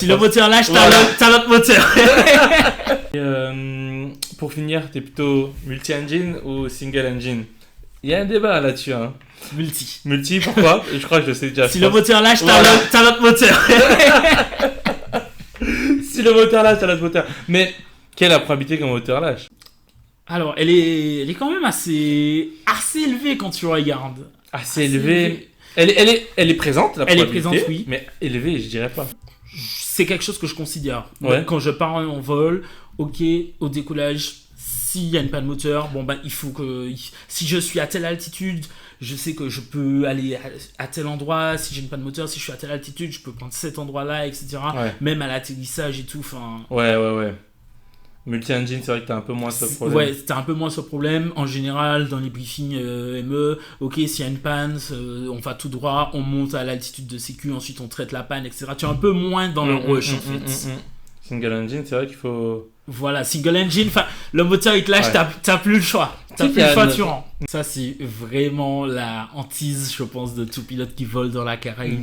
Si le moteur lâche, t'as l'autre moteur. Et, pour finir, t'es plutôt multi-engine ou single engine? Il y a un débat là-dessus. Hein. Multi, pourquoi? Je crois que je sais déjà. Si le moteur lâche, t'as l'autre moteur. Si le moteur lâche, t'as l'autre moteur. Mais quelle est la probabilité qu'un moteur lâche? Alors, elle est quand même assez élevée quand tu regardes. Assez élevée. Elle est présente, la probabilité. Elle est présente, oui. Mais élevée, je dirais pas. C'est quelque chose que je considère. Ouais. Quand je pars en vol, ok, au décollage, s'il y a une panne moteur, bon, il faut que... Si je suis à telle altitude, je sais que je peux aller à tel endroit. Si j'ai une panne moteur, si je suis à telle altitude, je peux prendre cet endroit-là, etc. Ouais. Même à l'atterrissage et tout. Ouais. Multi-engine, c'est vrai que t'as un peu moins ce problème. Ouais, t'as un peu moins ce problème. En général, dans les briefings ME, ok, s'il y a une panne, on va tout droit, on monte à l'altitude de sécu, ensuite on traite la panne, etc. Tu es un peu moins dans le rush, en fait. Single engine, c'est vrai qu'il faut... Voilà, single engine, le moteur il te lâche, t'as plus le choix. Tu rentres. Ça, c'est vraiment la hantise, je pense, de tout pilote qui vole dans la Caraïbe.